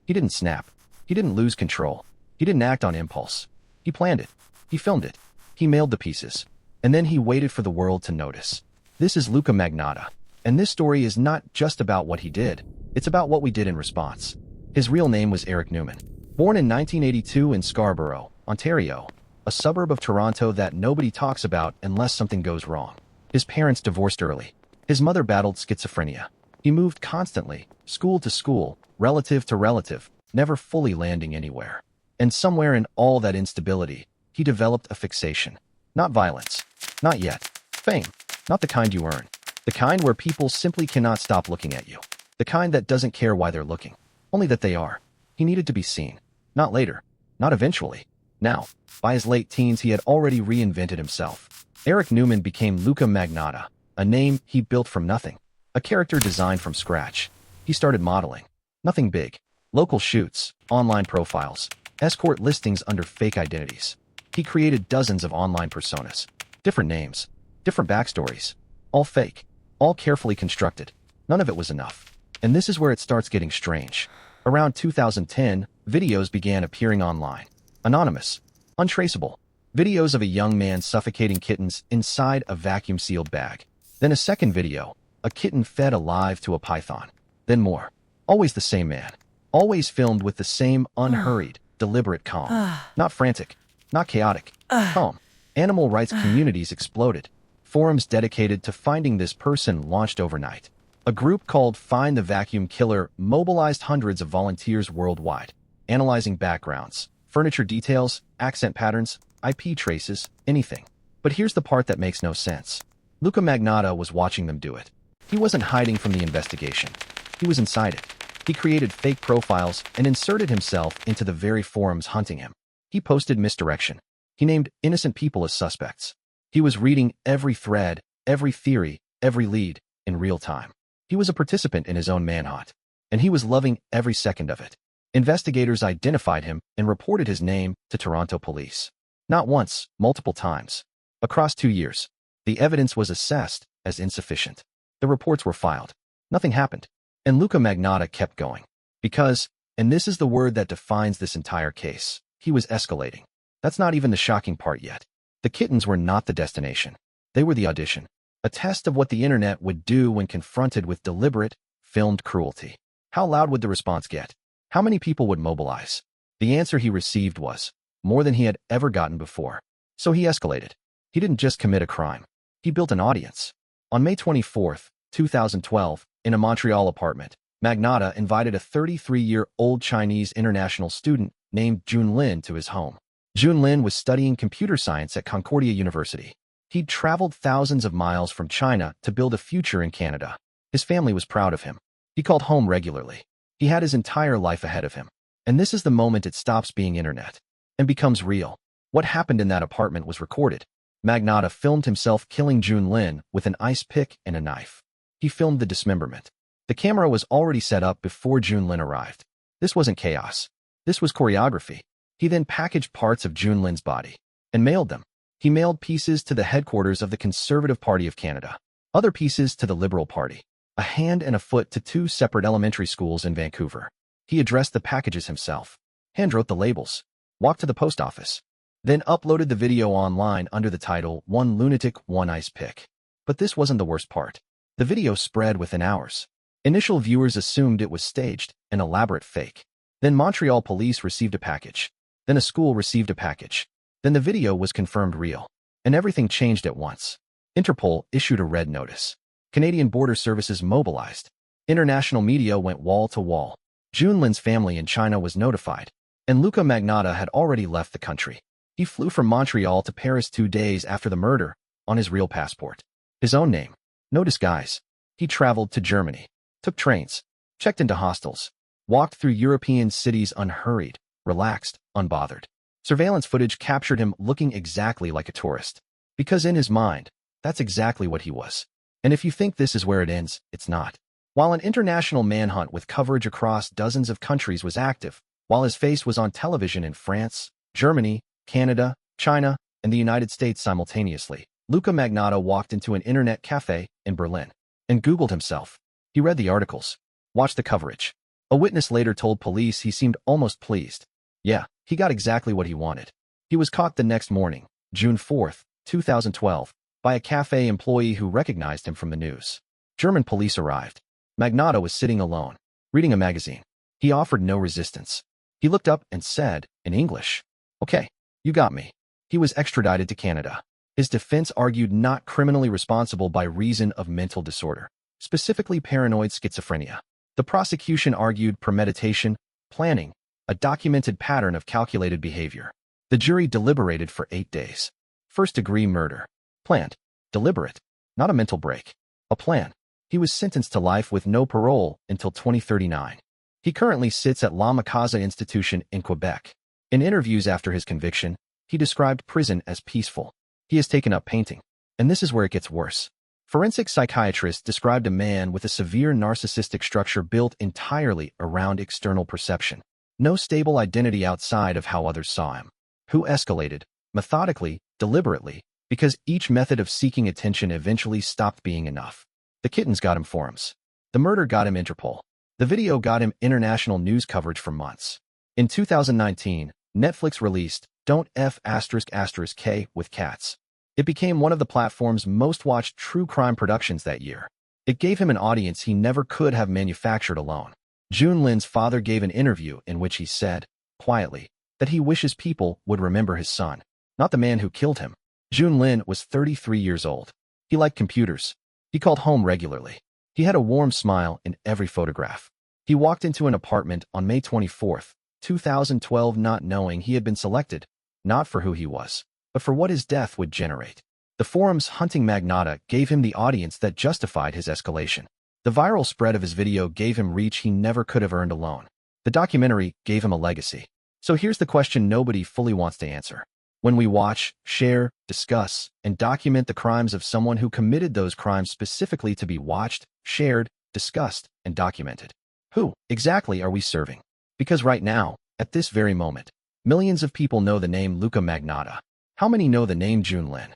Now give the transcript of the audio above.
He didn't snap. He didn't lose control. He didn't act on impulse. He planned it. He filmed it. He mailed the pieces. And then he waited for the world to notice. This is Luca Magnata. And this story is not just about what he did. It's about what we did in response. His real name was Eric Newman. Born in 1982 in Scarborough, Ontario, a suburb of Toronto that nobody talks about unless something goes wrong. His parents divorced early. His mother battled schizophrenia. He moved constantly, school to school, relative to relative, never fully landing anywhere. And somewhere in all that instability, he developed a fixation. Not violence. Not yet. Fame. Not the kind you earn. The kind where people simply cannot stop looking at you. The kind that doesn't care why they're looking. Only that they are. He needed to be seen. Not later. Not eventually. Now. By his late teens, he had already reinvented himself. Eric Newman became Luca Magnata, a name he built from nothing. A character designed from scratch. He started modeling. Nothing big. Local shoots, online profiles, escort listings under fake identities. He created dozens of online personas. Different names. Different backstories. All fake. All carefully constructed. None of it was enough. And this is where it starts getting strange. Around 2010, videos began appearing online. Anonymous. Untraceable. Videos of a young man suffocating kittens inside a vacuum-sealed bag. Then a second video. A kitten fed alive to a python. Then more. Always the same man. Always filmed with the same unhurried, deliberate calm. Not frantic. Not chaotic. Calm. Animal rights communities exploded. Forums dedicated to finding this person launched overnight. A group called Find the Vacuum Killer mobilized hundreds of volunteers worldwide, analyzing backgrounds, furniture details, accent patterns, IP traces, anything. But here's the part that makes no sense. Luca Magnata was watching them do it. He wasn't hiding from the investigation. He was inside it. He created fake profiles and inserted himself into the very forums hunting him. He posted misdirection. He named innocent people as suspects. He was reading every thread, every theory, every lead, in real time. He was a participant in his own manhunt, and he was loving every second of it. Investigators identified him and reported his name to Toronto police. Not once, multiple times. Across 2 years, the evidence was assessed as insufficient. The reports were filed. Nothing happened. And Luca Magnata kept going. Because, and this is the word that defines this entire case, he was escalating. That's not even the shocking part yet. The kittens were not the destination. They were the audition. A test of what the internet would do when confronted with deliberate, filmed cruelty. How loud would the response get? How many people would mobilize? The answer he received was more than he had ever gotten before. So he escalated. He didn't just commit a crime. He built an audience. On May 24, 2012, in a Montreal apartment, Magnotta invited a 33-year-old Chinese international student named Jun Lin to his home. Jun Lin was studying computer science at Concordia University. He'd traveled thousands of miles from China to build a future in Canada. His family was proud of him. He called home regularly. He had his entire life ahead of him. And this is the moment it stops being internet and becomes real. What happened in that apartment was recorded. Magnotta filmed himself killing Jun Lin with an ice pick and a knife. He filmed the dismemberment. The camera was already set up before Jun Lin arrived. This wasn't chaos. This was choreography. He then packaged parts of Jun Lin's body and mailed them. He mailed pieces to the headquarters of the Conservative Party of Canada, other pieces to the Liberal Party, a hand and a foot to 2 separate elementary schools in Vancouver. He addressed the packages himself, handwrote the labels, walked to the post office, then uploaded the video online under the title "One Lunatic, One Ice Pick." But this wasn't the worst part. The video spread within hours. Initial viewers assumed it was staged, an elaborate fake. Then Montreal police received a package. Then a school received a package. Then the video was confirmed real. And everything changed at once. Interpol issued a red notice. Canadian Border Services mobilized. International media went wall to wall. Jun Lin's family in China was notified. And Luca Magnata had already left the country. He flew from Montreal to Paris 2 days after the murder, on his real passport. His own name. No disguise. He traveled to Germany, took trains, checked into hostels, walked through European cities unhurried, relaxed, unbothered. Surveillance footage captured him looking exactly like a tourist. Because in his mind, that's exactly what he was. And if you think this is where it ends, it's not. While an international manhunt with coverage across dozens of countries was active, while his face was on television in France, Germany, Canada, China, and the United States simultaneously, Luca Magnata walked into an internet cafe in Berlin and Googled himself. He read the articles, watched the coverage, A witness later told police he seemed almost pleased. Yeah, he got exactly what he wanted. He was caught the next morning, June 4, 2012, by a cafe employee who recognized him from the news. German police arrived. Magnotta was sitting alone, reading a magazine. He offered no resistance. He looked up and said, in English, "Okay, you got me." He was extradited to Canada. His defense argued not criminally responsible by reason of mental disorder, specifically paranoid schizophrenia. The prosecution argued premeditation, planning, a documented pattern of calculated behavior. The jury deliberated for 8 days. First-degree murder. Planned. Deliberate. Not a mental break. A plan. He was sentenced to life with no parole until 2039. He currently sits at La Macasa Institution in Quebec. In interviews after his conviction, he described prison as peaceful. He has taken up painting. And this is where it gets worse. Forensic psychiatrists described a man with a severe narcissistic structure built entirely around external perception. No stable identity outside of how others saw him. Who escalated, methodically, deliberately, because each method of seeking attention eventually stopped being enough. The kittens got him forums. The murder got him Interpol. The video got him international news coverage for months. In 2019, Netflix released Don't F*** K with Cats. It became one of the platform's most-watched true crime productions that year. It gave him an audience he never could have manufactured alone. June Lin's father gave an interview in which he said, quietly, that he wishes people would remember his son, not the man who killed him. June Lin was 33 years old. He liked computers. He called home regularly. He had a warm smile in every photograph. He walked into an apartment on May 24, 2012, not knowing he had been selected, not for who he was, but for what his death would generate. The forums hunting Magnotta gave him the audience that justified his escalation. The viral spread of his video gave him reach he never could have earned alone. The documentary gave him a legacy. So here's the question nobody fully wants to answer. When we watch, share, discuss, and document the crimes of someone who committed those crimes specifically to be watched, shared, discussed, and documented, who exactly are we serving? Because right now, at this very moment, millions of people know the name Luca Magnata. How many know the name June Lin?